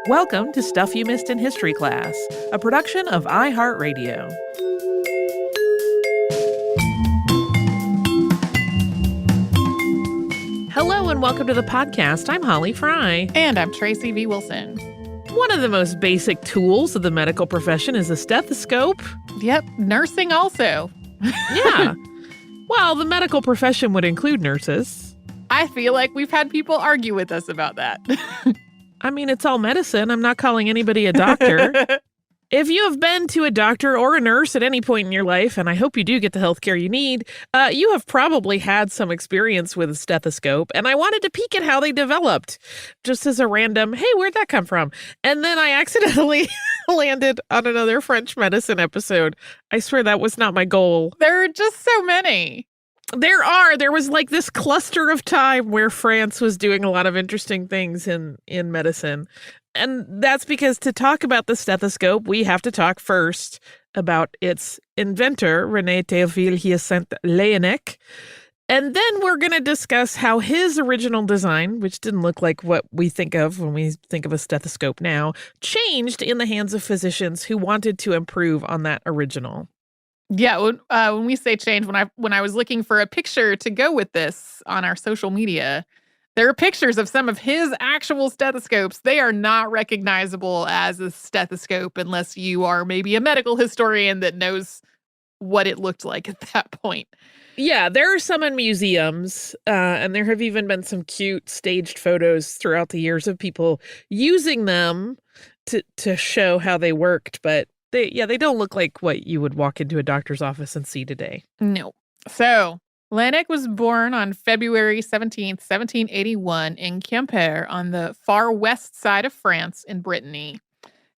Welcome to Stuff You Missed in History Class, a production of iHeartRadio. Hello and welcome to the podcast. I'm Holly Fry. And I'm Tracy V. Wilson. One of the most basic tools of the medical profession is a stethoscope. Yep, nursing also. Yeah. Well, the medical profession would include nurses. I feel like we've had people argue with us about that. I mean, it's all medicine. I'm not calling anybody a doctor. If you have been to a doctor or a nurse at any point in your life, and I hope you do get the health care you need, you have probably had some experience with a stethoscope, and I wanted to peek at how they developed, just as a random, hey, where'd that come from? And then I accidentally landed on another French medicine episode. I swear that was not my goal. There are just so many. There was like this cluster of time where France was doing a lot of interesting things in medicine. And that's because to talk about the stethoscope, we have to talk first about its inventor, René Hyacinthe Laënnec. And then we're going to discuss how his original design, which didn't look like what we think of when we think of a stethoscope now, changed in the hands of physicians who wanted to improve on that original. Yeah, when we say change, when I was looking for a picture to go with this on our social media, there are pictures of some of his actual stethoscopes. They are not recognizable as a stethoscope unless you are maybe a medical historian that knows what it looked like at that point. Yeah, there are some in museums, and there have even been some cute staged photos throughout the years of people using them to show how they worked, but they don't look like what you would walk into a doctor's office and see today. No. So, Laënnec was born on February 17th, 1781 in Quimper on the far west side of France in Brittany.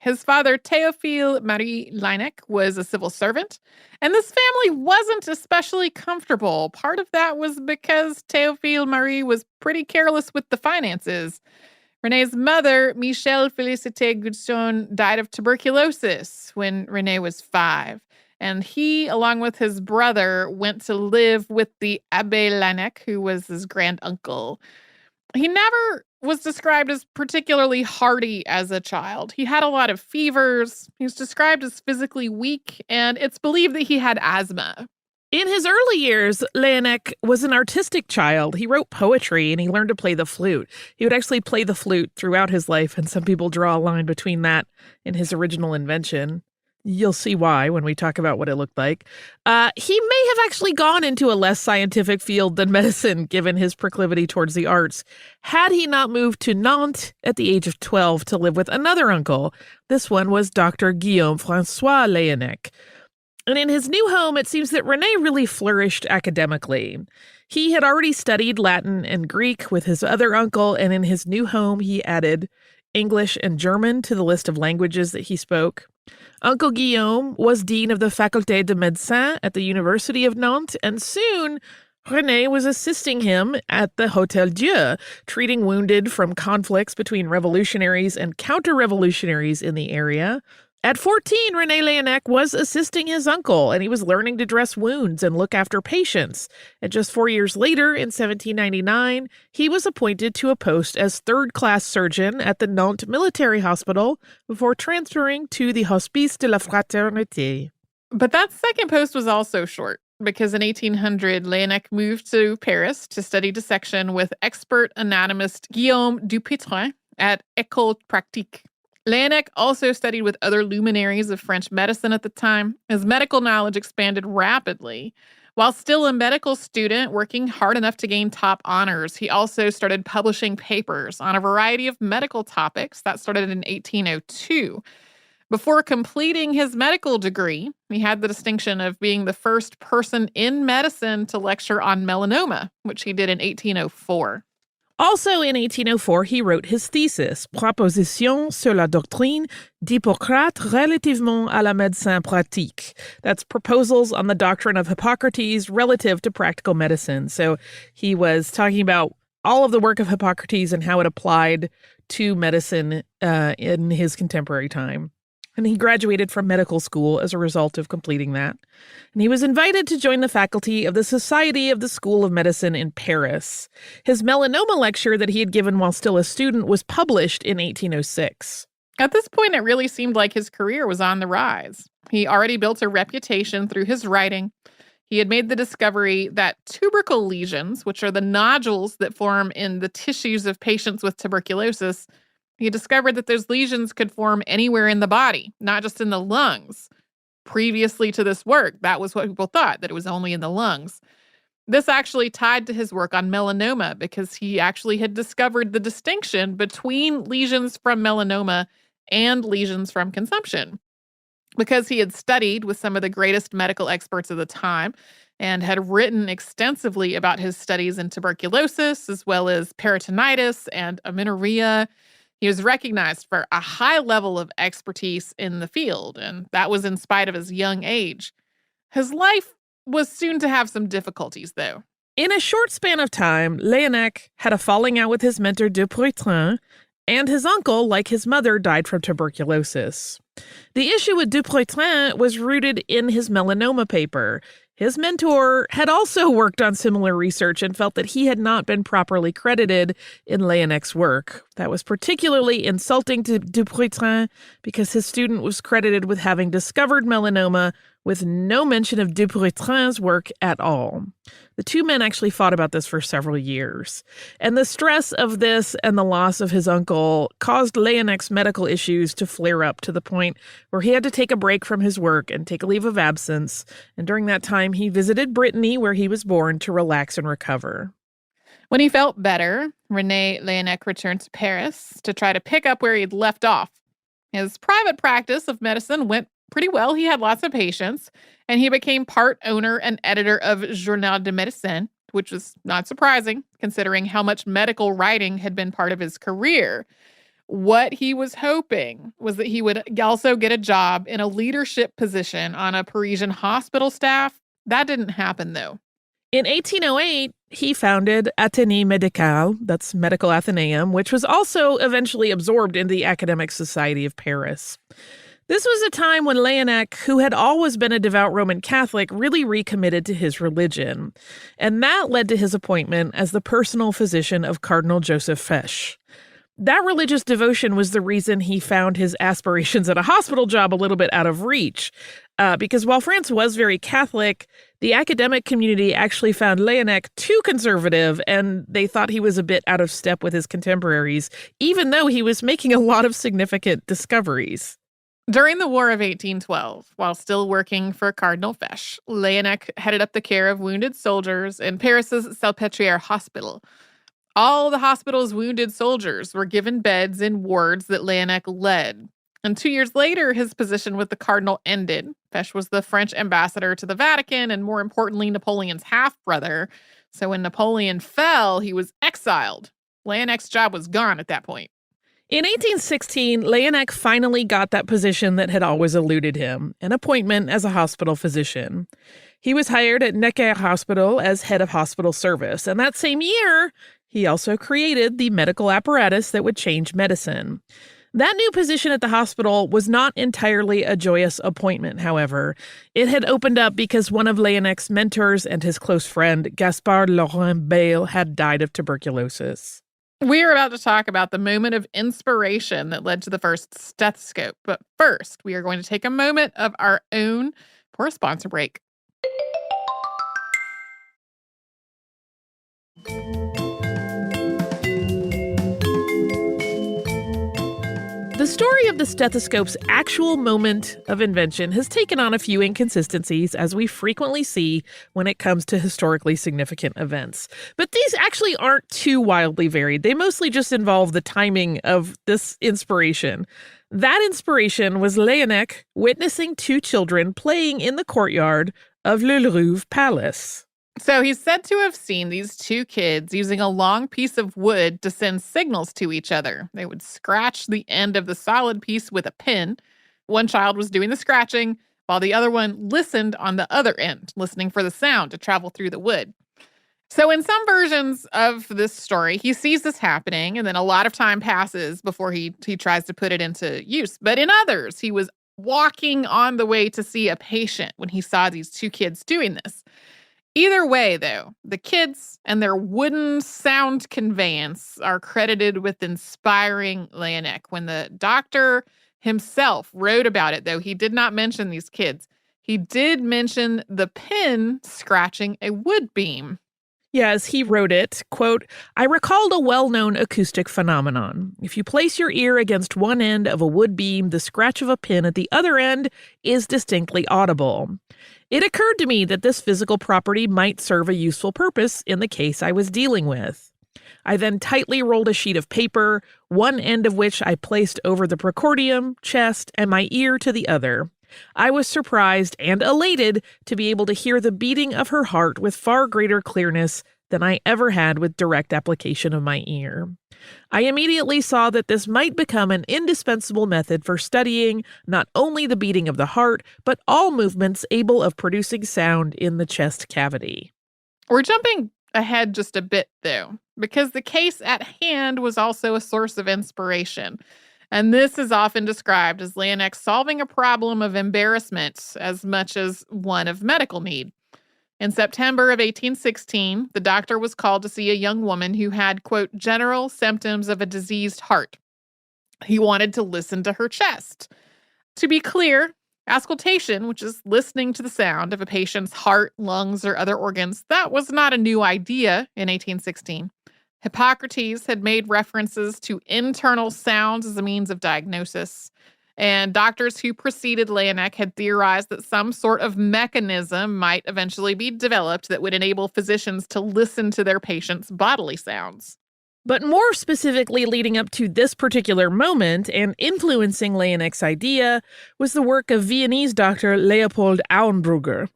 His father, Théophile Marie Laënnec, was a civil servant, and this family wasn't especially comfortable. Part of that was because Théophile Marie was pretty careless with the finances. René's mother, Michelle Félicité Gudson, died of tuberculosis when René was 5. And he, along with his brother, went to live with the Abbé Laënnec, who was his granduncle. He never was described as particularly hardy as a child. He had a lot of fevers. He was described as physically weak, and it's believed that he had asthma. In his early years, Laënnec was an artistic child. He wrote poetry and he learned to play the flute. He would actually play the flute throughout his life, and some people draw a line between that and his original invention. You'll see why when we talk about what it looked like. He may have actually gone into a less scientific field than medicine, given his proclivity towards the arts, had he not moved to Nantes at the age of 12 to live with another uncle. This one was Dr. Guillaume François Laënnec. And in his new home, it seems that René really flourished academically. He had already studied Latin and Greek with his other uncle, and in his new home, he added English and German to the list of languages that he spoke. Uncle Guillaume was dean of the Faculté de Médecine at the University of Nantes, and soon René was assisting him at the Hôtel Dieu, treating wounded from conflicts between revolutionaries and counter-revolutionaries in the area. At 14, René Laënnec was assisting his uncle, and he was learning to dress wounds and look after patients. And just 4 years later, in 1799, he was appointed to a post as third-class surgeon at the Nantes Military Hospital before transferring to the Hospice de la Fraternité. But that second post was also short, because in 1800, Laënnec moved to Paris to study dissection with expert anatomist Guillaume Dupuytren at École Pratique. Laënnec also studied with other luminaries of French medicine at the time. His medical knowledge expanded rapidly. While still a medical student working hard enough to gain top honors, he also started publishing papers on a variety of medical topics. That started in 1802. Before completing his medical degree, he had the distinction of being the first person in medicine to lecture on melanoma, which he did in 1804. Also in 1804, he wrote his thesis, Proposition sur la doctrine d'Hippocrate relativement à la médecine pratique. That's proposals on the doctrine of Hippocrates relative to practical medicine. So he was talking about all of the work of Hippocrates and how it applied to medicine in his contemporary time. And he graduated from medical school as a result of completing that. And he was invited to join the faculty of the Society of the School of Medicine in Paris. His melanoma lecture that he had given while still a student was published in 1806. At this point, it really seemed like his career was on the rise. He already built a reputation through his writing. He had made the discovery that tubercle lesions, which are the nodules that form in the tissues of patients with tuberculosis, he discovered that those lesions could form anywhere in the body, not just in the lungs. Previously to this work, that was what people thought, that it was only in the lungs. This actually tied to his work on melanoma because he actually had discovered the distinction between lesions from melanoma and lesions from consumption. Because he had studied with some of the greatest medical experts of the time and had written extensively about his studies in tuberculosis, as well as peritonitis and amenorrhea, he was recognized for a high level of expertise in the field, and that was in spite of his young age. His life was soon to have some difficulties, though. In a short span of time, Laënnec had a falling out with his mentor Dupuytren, and his uncle, like his mother, died from tuberculosis. The issue with Dupuytren was rooted in his melanoma paper. His mentor had also worked on similar research and felt that he had not been properly credited in Laënnec's work. That was particularly insulting to Dupuytren because his student was credited with having discovered melanoma with no mention of Dupuytren's work at all. The two men actually fought about this for several years. And the stress of this and the loss of his uncle caused Laënnec's medical issues to flare up to the point where he had to take a break from his work and take a leave of absence. And during that time, he visited Brittany, where he was born, to relax and recover. When he felt better, René Laënnec returned to Paris to try to pick up where he'd left off. His private practice of medicine went pretty well. He had lots of patients, and he became part owner and editor of Journal de Médecine, which was not surprising considering how much medical writing had been part of his career. What he was hoping was that he would also get a job in a leadership position on a Parisian hospital staff. That didn't happen, though. In 1808, he founded Athénée Médicale, that's Medical Athenaeum, which was also eventually absorbed in the Academic Society of Paris. This was a time when Laënnec, who had always been a devout Roman Catholic, really recommitted to his religion. And that led to his appointment as the personal physician of Cardinal Joseph Fesch. That religious devotion was the reason he found his aspirations at a hospital job a little bit out of reach. Because while France was very Catholic, the academic community actually found Laënnec too conservative, and they thought he was a bit out of step with his contemporaries, even though he was making a lot of significant discoveries. During the War of 1812, while still working for Cardinal Fesch, Laënnec headed up the care of wounded soldiers in Paris's Salpêtrière Hospital. All the hospital's wounded soldiers were given beds in wards that Laënnec led. And 2 years later, his position with the cardinal ended. Fesch was the French ambassador to the Vatican and, more importantly, Napoleon's half-brother. So when Napoleon fell, he was exiled. Laënnec's job was gone at that point. In 1816, Laënnec finally got that position that had always eluded him, an appointment as a hospital physician. He was hired at Necker Hospital as head of hospital service, and that same year, he also created the medical apparatus that would change medicine. That new position at the hospital was not entirely a joyous appointment, however. It had opened up because one of Laënnec's mentors and his close friend, Gaspard Laurent Bayle, had died of tuberculosis. We are about to talk about the moment of inspiration that led to the first stethoscope. But first, we are going to take a moment of our own for a sponsor break. The story of the stethoscope's actual moment of invention has taken on a few inconsistencies, as we frequently see when it comes to historically significant events. But these actually aren't too wildly varied. They mostly just involve the timing of this inspiration. That inspiration was Laënnec witnessing two children playing in the courtyard of Le Louvre Palace. So he's said to have seen these two kids using a long piece of wood to send signals to each other. They would scratch the end of the solid piece with a pin. One child was doing the scratching, while the other one listened on the other end, listening for the sound to travel through the wood. So in some versions of this story, he sees this happening, and then a lot of time passes before he tries to put it into use. But in others, he was walking on the way to see a patient when he saw these two kids doing this. Either way, though, the kids and their wooden sound conveyance are credited with inspiring Laënnec. When the doctor himself wrote about it, though, he did not mention these kids. He did mention the pen scratching a wood beam. Yeah, as he wrote it, quote, "I recalled a well-known acoustic phenomenon. If you place your ear against one end of a wood beam, the scratch of a pin at the other end is distinctly audible. It occurred to me that this physical property might serve a useful purpose in the case I was dealing with. I then tightly rolled a sheet of paper, one end of which I placed over the precordium, chest, and my ear to the other. I was surprised and elated to be able to hear the beating of her heart with far greater clearness than I ever had with direct application of my ear. I immediately saw that this might become an indispensable method for studying not only the beating of the heart, but all movements able of producing sound in the chest cavity." We're jumping ahead just a bit, though, because the case at hand was also a source of inspiration. And this is often described as Laënnec solving a problem of embarrassment as much as one of medical need. In September of 1816, the doctor was called to see a young woman who had, quote, general symptoms of a diseased heart. He wanted to listen to her chest. To be clear, auscultation, which is listening to the sound of a patient's heart, lungs, or other organs, that was not a new idea in 1816. Hippocrates had made references to internal sounds as a means of diagnosis, and doctors who preceded Laënnec had theorized that some sort of mechanism might eventually be developed that would enable physicians to listen to their patients' bodily sounds. But more specifically, leading up to this particular moment and influencing Laënnec's idea was the work of Viennese doctor Leopold Auenbrugger.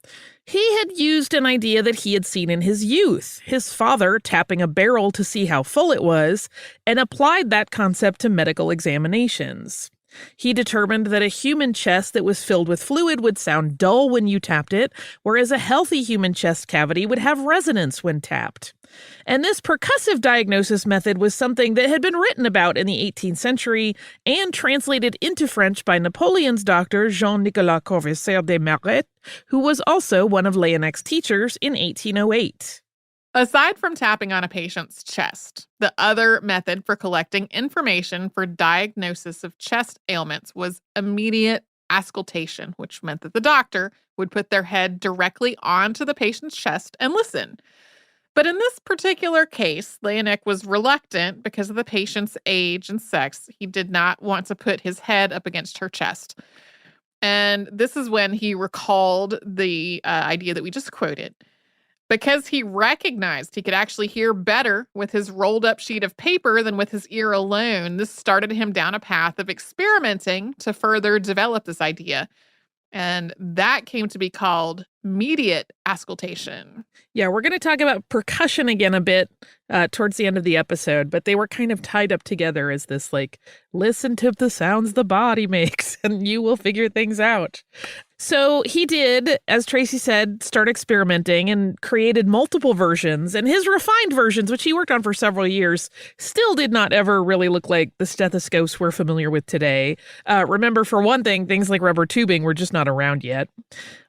He had used an idea that he had seen in his youth, his father tapping a barrel to see how full it was, and applied that concept to medical examinations. He determined that a human chest that was filled with fluid would sound dull when you tapped it, whereas a healthy human chest cavity would have resonance when tapped. And this percussive diagnosis method was something that had been written about in the 18th century and translated into French by Napoleon's doctor Jean-Nicolas Corvaisier de Maret, who was also one of Laënnec's teachers in 1808. Aside from tapping on a patient's chest, the other method for collecting information for diagnosis of chest ailments was immediate auscultation, which meant that the doctor would put their head directly onto the patient's chest and listen. But in this particular case, Laënnec was reluctant because of the patient's age and sex. He did not want to put his head up against her chest. And this is when he recalled the idea that we just quoted. Because he recognized he could actually hear better with his rolled up sheet of paper than with his ear alone, this started him down a path of experimenting to further develop this idea. And that came to be called mediate auscultation. Yeah, we're going to talk about percussion again a bit towards the end of the episode, but they were kind of tied up together as this, like, listen to the sounds the body makes and you will figure things out. So he did, as Tracy said, start experimenting and created multiple versions. And his refined versions, which he worked on for several years, still did not ever really look like the stethoscopes we're familiar with today. Remember, for one thing, things like rubber tubing were just not around yet.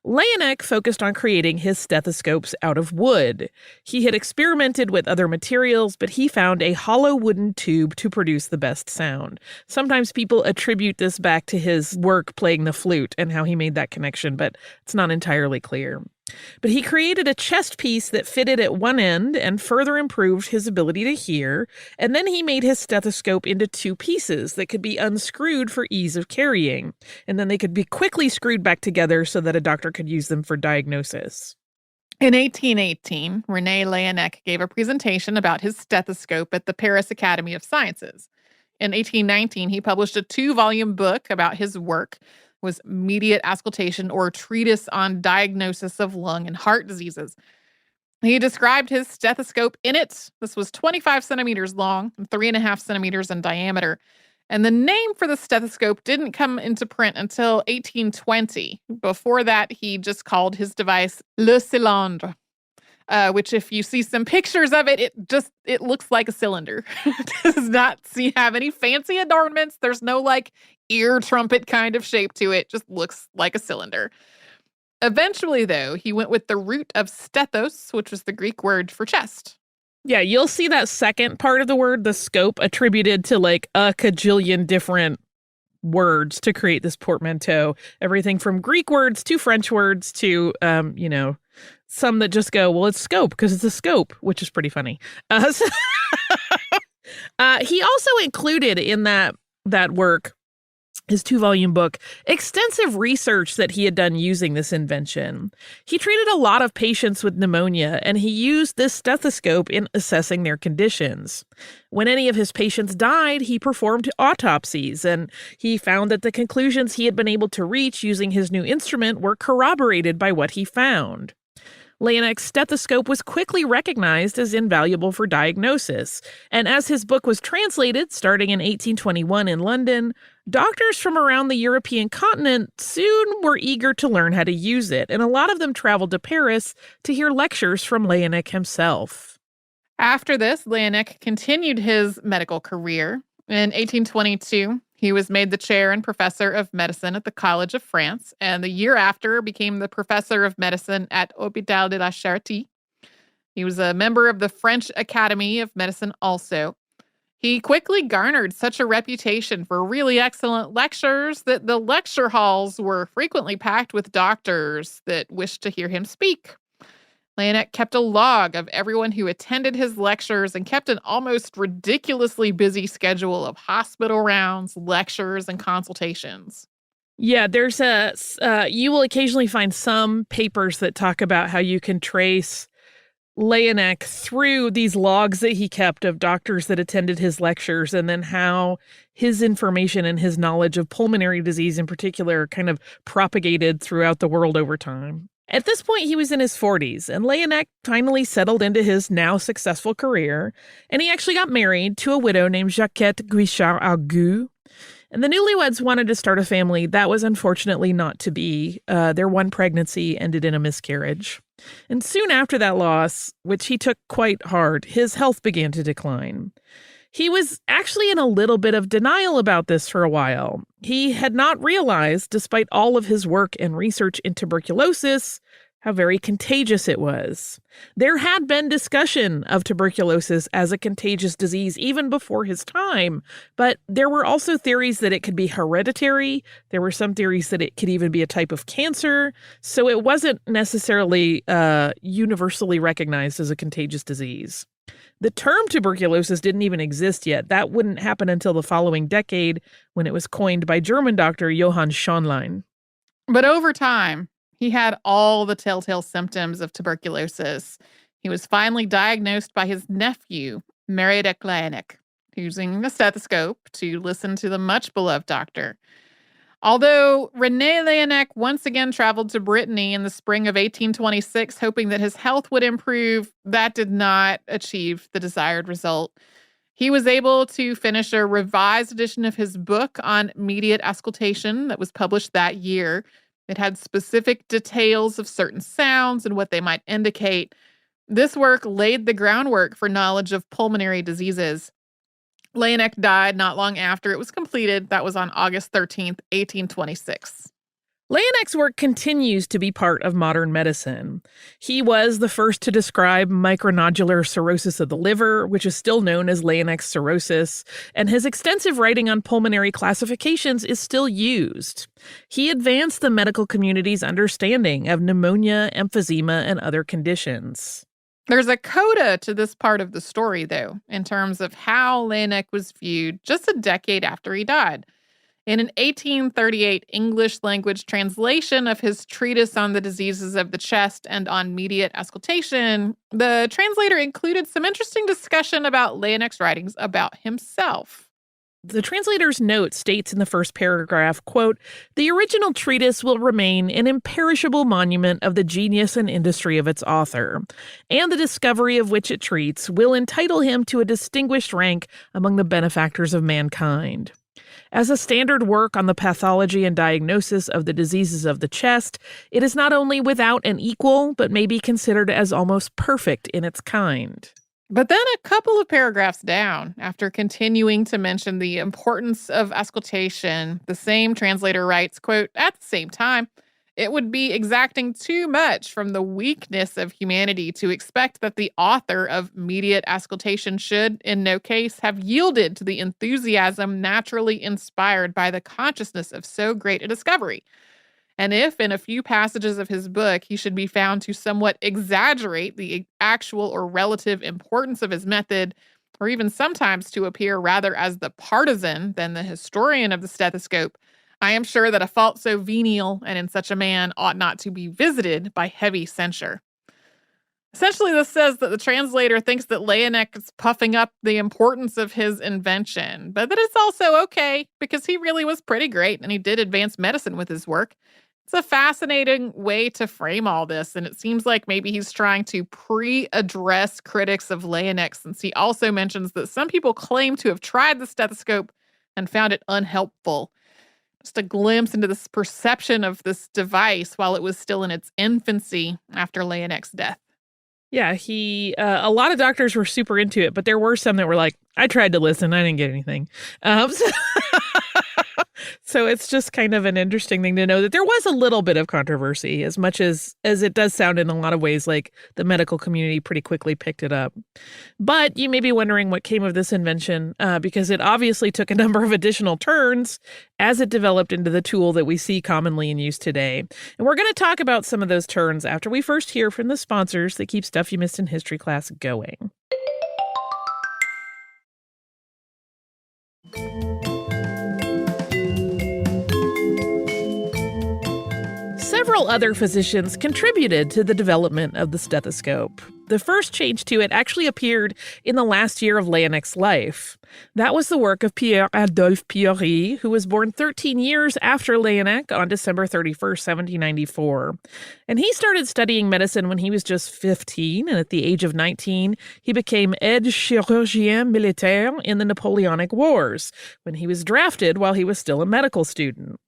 Laënnec focused on creating his stethoscopes out of wood. He had experimented with other materials, but he found a hollow wooden tube to produce the best sound. Sometimes people attribute this back to his work playing the flute and how he made that connection, but it's not entirely clear. But he created a chest piece that fitted at one end and further improved his ability to hear, and then he made his stethoscope into two pieces that could be unscrewed for ease of carrying, and then they could be quickly screwed back together so that a doctor could use them for diagnosis. In 1818, René Laënnec gave a presentation about his stethoscope at the Paris Academy of Sciences. In 1819, he published a 2-volume book about his work, was Mediate Auscultation, or Treatise on Diagnosis of Lung and Heart Diseases. He described his stethoscope in it. This was 25 centimeters long and 3.5 centimeters in diameter. And the name for the stethoscope didn't come into print until 1820. Before that, he just called his device Le Cylindre. which if you see some pictures of it, it looks like a cylinder. It does not have any fancy adornments. There's no like ear trumpet kind of shape to it. Just looks like a cylinder. Eventually, though, he went with the root of stethos, which was the Greek word for chest. Yeah, you'll see that second part of the word, the scope, attributed to like a cajillion different words to create this portmanteau. Everything from Greek words to French words to, some that just go, well, it's scope because it's a scope, which is pretty funny. He also included in that work, his 2-volume book, extensive research that he had done using this invention. He treated a lot of patients with pneumonia, and he used this stethoscope in assessing their conditions. When any of his patients died, he performed autopsies, and he found that the conclusions he had been able to reach using his new instrument were corroborated by what he found. Laënnec's stethoscope was quickly recognized as invaluable for diagnosis, and as his book was translated, starting in 1821 in London, doctors from around the European continent soon were eager to learn how to use it, and a lot of them traveled to Paris to hear lectures from Laënnec himself. After this, Laënnec continued his medical career. In 1822, he was made the chair and professor of medicine at the College of France, and the year after became the professor of medicine at Hôpital de la Charité. He was a member of the French Academy of Medicine also. He quickly garnered such a reputation for really excellent lectures that the lecture halls were frequently packed with doctors that wished to hear him speak. Laënnec kept a log of everyone who attended his lectures and kept an almost ridiculously busy schedule of hospital rounds, lectures, and consultations. Yeah, you will occasionally find some papers that talk about how you can trace Laënnec through these logs that he kept of doctors that attended his lectures, and then how his information and his knowledge of pulmonary disease in particular kind of propagated throughout the world over time. At this point, he was in his 40s, and Laënnec finally settled into his now successful career, and he actually got married to a widow named Jacquette Guichard-Argus. And the newlyweds wanted to start a family. That was unfortunately not to be. Their one pregnancy ended in a miscarriage. And soon after that loss, which he took quite hard, his health began to decline. He was actually in a little bit of denial about this for a while. He had not realized, despite all of his work and research in tuberculosis, how very contagious it was. There had been discussion of tuberculosis as a contagious disease even before his time, but there were also theories that it could be hereditary. There were some theories that it could even be a type of cancer, so it wasn't necessarily universally recognized as a contagious disease. The term tuberculosis didn't even exist yet. That wouldn't happen until the following decade when it was coined by German doctor Johann Schonlein. But over time, he had all the telltale symptoms of tuberculosis. He was finally diagnosed by his nephew, René Laënnec, using a stethoscope to listen to the much-beloved doctor. Although René Laënnec once again traveled to Brittany in the spring of 1826, hoping that his health would improve, that did not achieve the desired result. He was able to finish a revised edition of his book on mediate auscultation that was published that year. It had specific details of certain sounds and what they might indicate. This work laid the groundwork for knowledge of pulmonary diseases. Laënnec died not long after it was completed. That was on August 13th, 1826. Laënnec's work continues to be part of modern medicine. He was the first to describe micronodular cirrhosis of the liver, which is still known as Laënnec's cirrhosis, and his extensive writing on pulmonary classifications is still used. He advanced the medical community's understanding of pneumonia, emphysema, and other conditions. There's a coda to this part of the story, though, in terms of how Laënnec was viewed just a decade after he died. In an 1838 English-language translation of his treatise on the diseases of the chest and on mediate auscultation, the translator included some interesting discussion about Laënnec's writings about himself. The translator's note states in the first paragraph, quote, "The original treatise will remain an imperishable monument of the genius and industry of its author, and the discovery of which it treats will entitle him to a distinguished rank among the benefactors of mankind. As a standard work on the pathology and diagnosis of the diseases of the chest, it is not only without an equal, but may be considered as almost perfect in its kind. But then a couple of paragraphs down, after continuing to mention the importance of auscultation, the same translator writes, quote, "At the same time, it would be exacting too much from the weakness of humanity to expect that the author of mediate auscultation should, in no case, have yielded to the enthusiasm naturally inspired by the consciousness of so great a discovery. And if, in a few passages of his book, he should be found to somewhat exaggerate the actual or relative importance of his method, or even sometimes to appear rather as the partisan than the historian of the stethoscope, I am sure that a fault so venial and in such a man ought not to be visited by heavy censure." Essentially, this says that the translator thinks that Laënnec is puffing up the importance of his invention, but that it's also okay because he really was pretty great and he did advance medicine with his work. It's a fascinating way to frame all this, and it seems like maybe he's trying to pre-address critics of Laënnec, since he also mentions that some people claim to have tried the stethoscope and found it unhelpful. Just a glimpse into this perception of this device while it was still in its infancy after Laënnec's death. Yeah, a lot of doctors were super into it, but there were some that were like, I tried to listen, I didn't get anything. So it's just kind of an interesting thing to know that there was a little bit of controversy, as much as it does sound in a lot of ways like the medical community pretty quickly picked it up. But you may be wondering what came of this invention, because it obviously took a number of additional turns as it developed into the tool that we see commonly in use today. And we're going to talk about some of those turns after we first hear from the sponsors that keep Stuff You Missed in History Class going. Several other physicians contributed to the development of the stethoscope. The first change to it actually appeared in the last year of Laënnec's life. That was the work of Pierre-Adolphe Piorry, who was born 13 years after Laënnec on December 31st, 1794. And he started studying medicine when he was just 15, and at the age of 19, he became aide chirurgien militaire in the Napoleonic Wars, when he was drafted while he was still a medical student.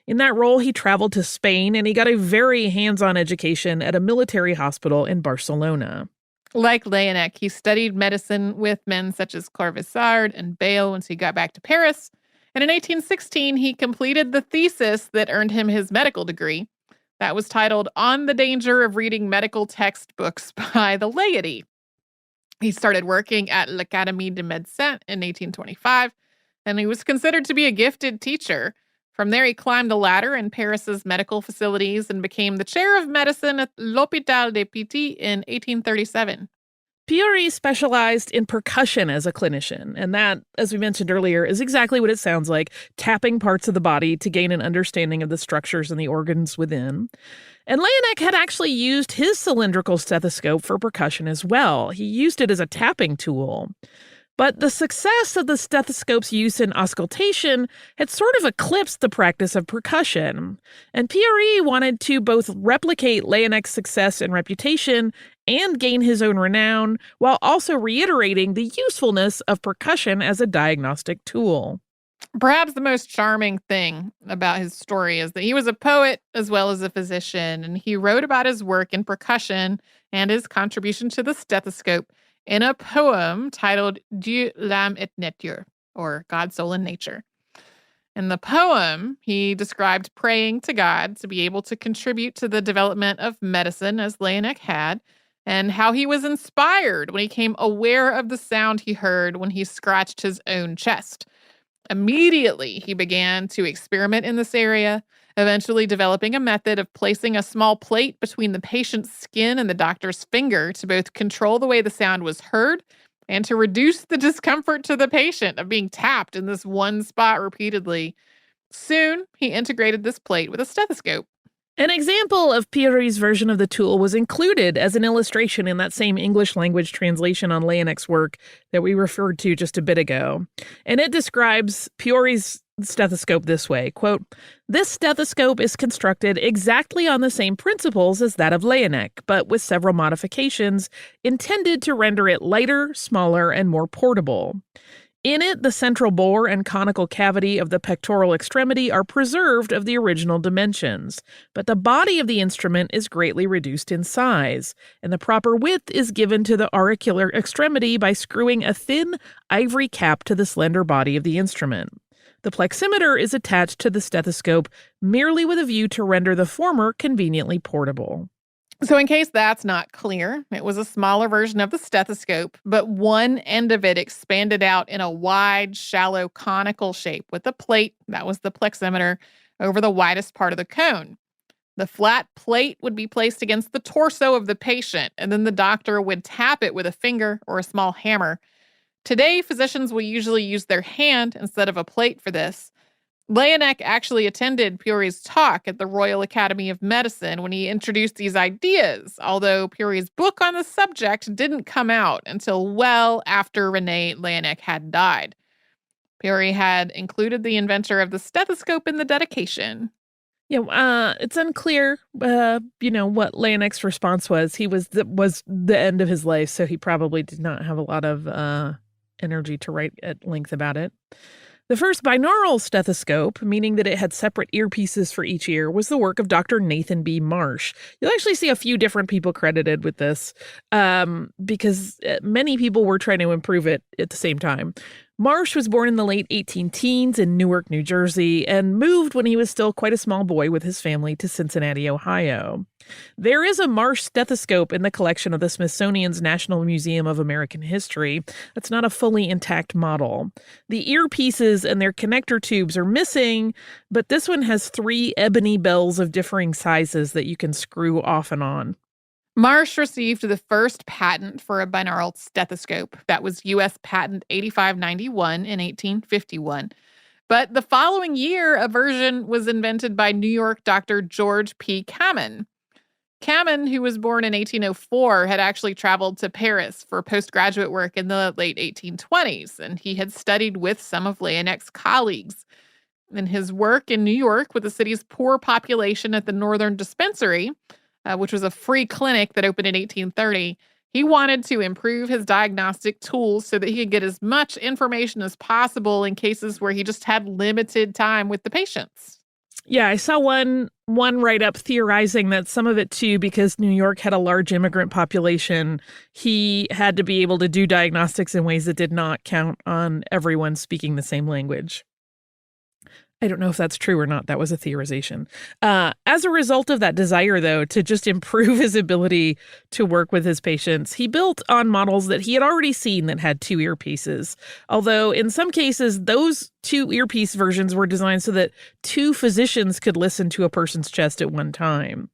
In that role, he traveled to Spain, and he got a very hands-on education at a military hospital in Barcelona. Like Laënnec, he studied medicine with men such as Corvisart and Bayle once he got back to Paris. And in 1816, he completed the thesis that earned him his medical degree. That was titled On the Danger of Reading Medical Textbooks by the Laity. He started working at l'Académie de Médecine in 1825, and he was considered to be a gifted teacher. From there, he climbed the ladder in Paris's medical facilities and became the chair of medicine at l'Hôpital de Piti in 1837. Piorry specialized in percussion as a clinician, and that, as we mentioned earlier, is exactly what it sounds like, tapping parts of the body to gain an understanding of the structures and the organs within. And Laënnec had actually used his cylindrical stethoscope for percussion as well. He used it as a tapping tool. But the success of the stethoscope's use in auscultation had sort of eclipsed the practice of percussion. And Piorry wanted to both replicate Laënnec's success and reputation and gain his own renown, while also reiterating the usefulness of percussion as a diagnostic tool. Perhaps the most charming thing about his story is that he was a poet as well as a physician, and he wrote about his work in percussion and his contribution to the stethoscope in a poem titled Dieu, l'âme et nature, or God, Soul, and Nature. In the poem, he described praying to God to be able to contribute to the development of medicine as Laënnec had, and how he was inspired when he became aware of the sound he heard when he scratched his own chest. Immediately, he began to experiment in this area, eventually developing a method of placing a small plate between the patient's skin and the doctor's finger to both control the way the sound was heard and to reduce the discomfort to the patient of being tapped in this one spot repeatedly. Soon, he integrated this plate with a stethoscope. An example of Piorry's version of the tool was included as an illustration in that same English language translation on Laënnec's work that we referred to just a bit ago. And it describes Piorry's stethoscope this way, quote, "This stethoscope is constructed exactly on the same principles as that of Laënnec, but with several modifications intended to render it lighter, smaller, and more portable. In it, the central bore and conical cavity of the pectoral extremity are preserved of the original dimensions, but the body of the instrument is greatly reduced in size, and the proper width is given to the auricular extremity by screwing a thin ivory cap to the slender body of the instrument. The pleximeter is attached to the stethoscope merely with a view to render the former conveniently portable. So in case that's not clear, it was a smaller version of the stethoscope, but one end of it expanded out in a wide, shallow, conical shape with a plate, that was the pleximeter, over the widest part of the cone. The flat plate would be placed against the torso of the patient, and then the doctor would tap it with a finger or a small hammer. Today, physicians will usually use their hand instead of a plate for this. Laënnec actually attended Pury's talk at the Royal Academy of Medicine when he introduced these ideas, although Pury's book on the subject didn't come out until well after René Laënnec had died. Pury had included the inventor of the stethoscope in the dedication. Yeah, it's unclear, what Laënnec's response was. He was the end of his life, so he probably did not have a lot of energy to write at length about it. The first binaural stethoscope, meaning that it had separate earpieces for each ear, was the work of Dr. Nathan B. Marsh. You'll actually see a few different people credited with this because many people were trying to improve it at the same time. Marsh was born in the late 18-teens in Newark, New Jersey, and moved when he was still quite a small boy with his family to Cincinnati, Ohio. There is a Marsh stethoscope in the collection of the Smithsonian's National Museum of American History. That's not a fully intact model. The earpieces and their connector tubes are missing, but this one has 3 ebony bells of differing sizes that you can screw off and on. Marsh received the first patent for a binaural stethoscope. That was U.S. Patent 8591 in 1851. But the following year, a version was invented by New York Dr. George P. Kamen. Kamen, who was born in 1804, had actually traveled to Paris for postgraduate work in the late 1820s, and he had studied with some of Laënnec's colleagues. In his work in New York with the city's poor population at the Northern Dispensary, which was a free clinic that opened in 1830, he wanted to improve his diagnostic tools so that he could get as much information as possible in cases where he just had limited time with the patients. Yeah, I saw one write-up theorizing that some of it, too, because New York had a large immigrant population, he had to be able to do diagnostics in ways that did not count on everyone speaking the same language. I don't know if that's true or not. That was a theorization. As a result of that desire, though, to just improve his ability to work with his patients, he built on models that he had already seen that had 2 earpieces. Although in some cases, those 2 earpiece versions were designed so that 2 physicians could listen to a person's chest at one time.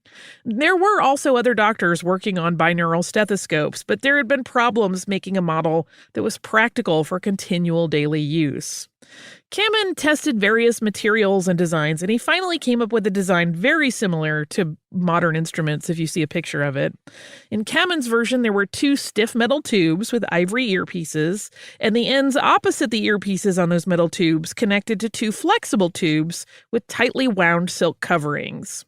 There were also other doctors working on binaural stethoscopes, but there had been problems making a model that was practical for continual daily use. Kamen tested various materials and designs, and he finally came up with a design very similar to modern instruments, if you see a picture of it. In Kamen's version, there were 2 stiff metal tubes with ivory earpieces, and the ends opposite the earpieces on those metal tubes connected to 2 flexible tubes with tightly wound silk coverings.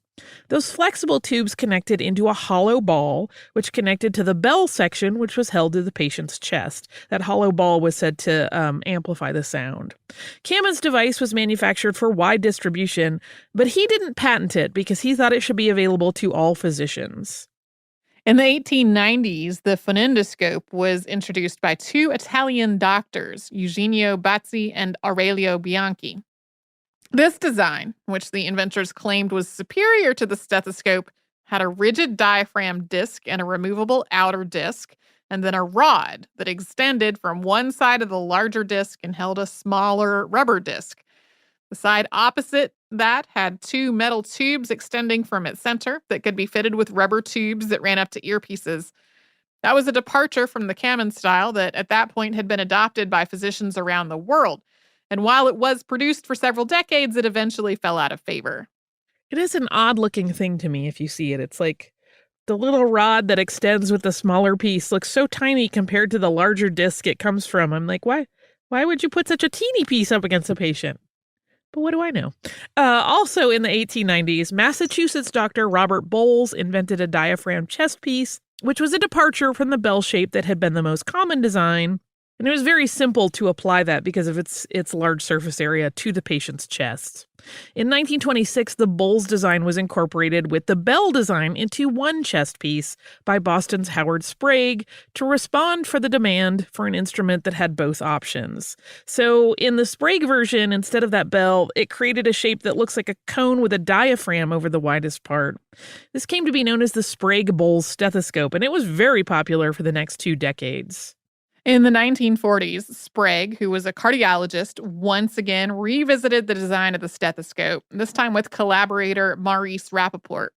Those flexible tubes connected into a hollow ball, which connected to the bell section, which was held to the patient's chest. That hollow ball was said to amplify the sound. Kamen's device was manufactured for wide distribution, but he didn't patent it because he thought it should be available to all physicians. In the 1890s, the phonendoscope was introduced by 2 Italian doctors, Eugenio Bazzi and Aurelio Bianchi. This design, which the inventors claimed was superior to the stethoscope, had a rigid diaphragm disc and a removable outer disc, and then a rod that extended from one side of the larger disc and held a smaller rubber disc. The side opposite that had 2 metal tubes extending from its center that could be fitted with rubber tubes that ran up to earpieces. That was a departure from the Kamen style that at that point had been adopted by physicians around the world. And while it was produced for several decades, it eventually fell out of favor. It is an odd-looking thing to me if you see it. It's like the little rod that extends with the smaller piece looks so tiny compared to the larger disc it comes from. I'm like, why would you put such a teeny piece up against a patient? But what do I know? Also in the 1890s, Massachusetts doctor Robert Bowles invented a diaphragm chest piece, which was a departure from the bell shape that had been the most common design. And it was very simple to apply that because of its large surface area to the patient's chest. In 1926, the Bowles design was incorporated with the Bell design into one chest piece by Boston's Howard Sprague to respond for the demand for an instrument that had both options. So in the Sprague version, instead of that bell, it created a shape that looks like a cone with a diaphragm over the widest part. This came to be known as the Sprague-Bowles stethoscope, and it was very popular for the next 2 decades. In the 1940s, Sprague, who was a cardiologist, once again revisited the design of the stethoscope, this time with collaborator Maurice Rappaport.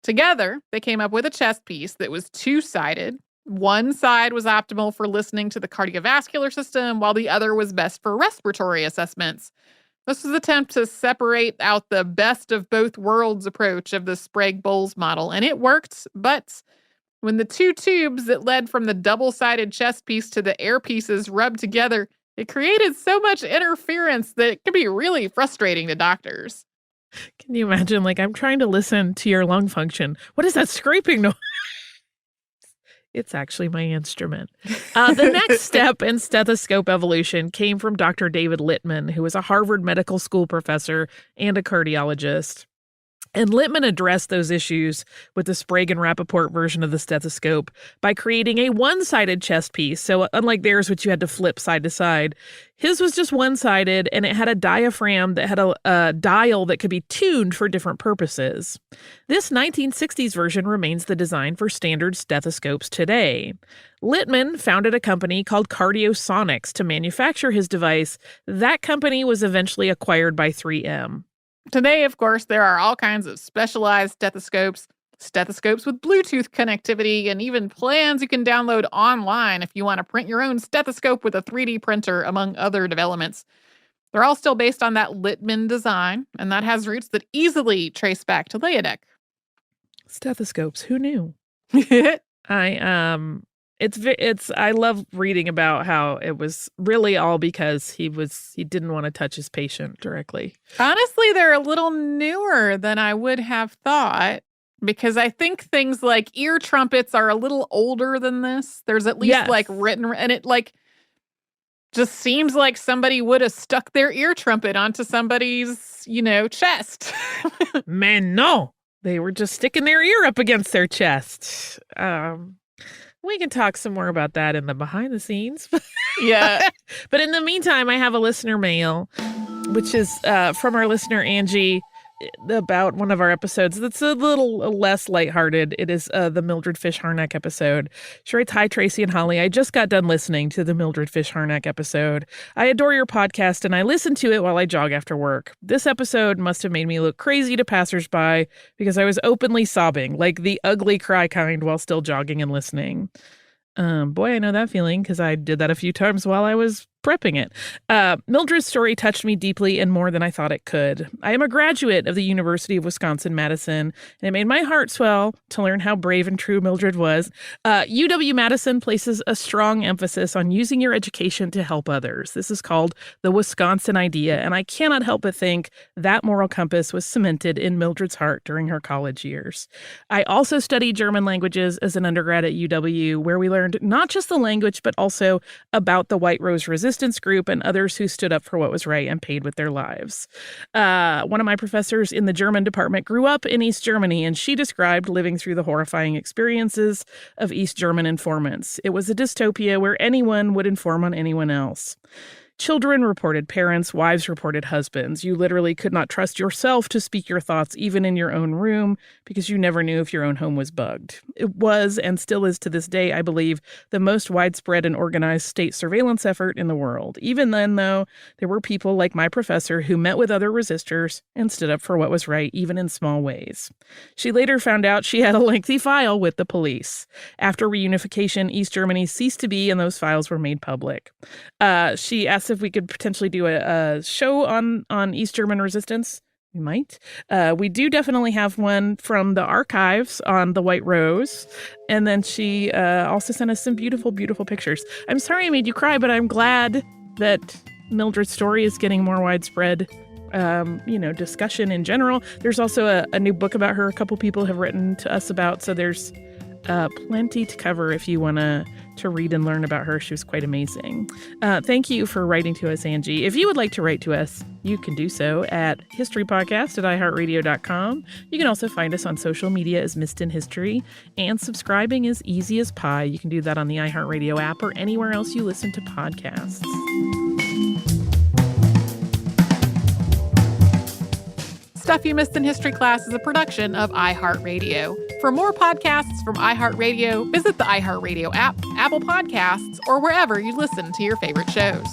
Together, they came up with a chest piece that was two-sided. One side was optimal for listening to the cardiovascular system, while the other was best for respiratory assessments. This was an attempt to separate out the best of both worlds approach of the Sprague-Bowles model, and it worked, but when the two tubes that led from the double-sided chest piece to the air pieces rubbed together, it created so much interference that it could be really frustrating to doctors. Can you imagine, I'm trying to listen to your lung function. What is that scraping noise? It's actually my instrument. The next step in stethoscope evolution came from Dr. David Littman, who was a Harvard Medical School professor and a cardiologist. And Littman addressed those issues with the Sprague and Rappaport version of the stethoscope by creating a one-sided chest piece. So unlike theirs, which you had to flip side to side, his was just one-sided, and it had a diaphragm that had a dial that could be tuned for different purposes. This 1960s version remains the design for standard stethoscopes today. Littman founded a company called Cardiosonics to manufacture his device. That company was eventually acquired by 3M. Today, of course, there are all kinds of specialized stethoscopes with Bluetooth connectivity, and even plans you can download online if you want to print your own stethoscope with a 3D printer, among other developments. They're all still based on that Littman design, and that has roots that easily trace back to Laënnec. Stethoscopes, who knew? I love reading about how it was really all because he didn't want to touch his patient directly. Honestly, they're a little newer than I would have thought, because I think things like ear trumpets are a little older than this. There's at least written, and it just seems like somebody would have stuck their ear trumpet onto somebody's, chest. Man, no. They were just sticking their ear up against their chest. We can talk some more about that in the behind the scenes. Yeah. But in the meantime, I have a listener mail, which is from our listener, Angie, about one of our episodes that's a little less lighthearted. It is the Mildred Fish Harnack episode. She writes, "Hi, Tracy and Holly. I just got done listening to the Mildred Fish Harnack episode. I adore your podcast, and I listen to it while I jog after work. This episode must have made me look crazy to passersby because I was openly sobbing, like the ugly cry kind, while still jogging and listening." Boy, I know that feeling because I did that a few times while I was prepping it. Mildred's story touched me deeply and more than I thought it could. I am a graduate of the University of Wisconsin-Madison, and it made my heart swell to learn how brave and true Mildred was. UW-Madison places a strong emphasis on using your education to help others. This is called the Wisconsin idea, and I cannot help but think that moral compass was cemented in Mildred's heart during her college years. I also studied German languages as an undergrad at UW, where we learned not just the language, but also about the White Rose Resistance group and others who stood up for what was right and paid with their lives. One of my professors in the German department grew up in East Germany, and she described living through the horrifying experiences of East German informants. It was a dystopia where anyone would inform on anyone else. Children reported parents, wives reported husbands. You literally could not trust yourself to speak your thoughts even in your own room because you never knew if your own home was bugged. It was, and still is to this day, I believe, the most widespread and organized state surveillance effort in the world. Even then, though, there were people like my professor who met with other resistors and stood up for what was right, even in small ways. She later found out she had a lengthy file with the police. After reunification, East Germany ceased to be, and those files were made public. She asked if we could potentially do a show on East German resistance. We might. We do definitely have one from the archives on the White Rose. And then she also sent us some beautiful, beautiful pictures. I'm sorry I made you cry, but I'm glad that Mildred's story is getting more widespread discussion in general. There's also a new book about her a couple people have written to us about. So there's plenty to cover if you want to read and learn about her. She was quite amazing. Thank you for writing to us, Angie. If you would like to write to us, you can do so at historypodcast@iHeartRadio.com. You can also find us on social media as Missed in History, and subscribing is easy as pie. You can do that on the iHeartRadio app or anywhere else you listen to podcasts. Stuff You Missed in History Class is a production of iHeartRadio. For more podcasts from iHeartRadio, visit the iHeartRadio app, Apple Podcasts, or wherever you listen to your favorite shows.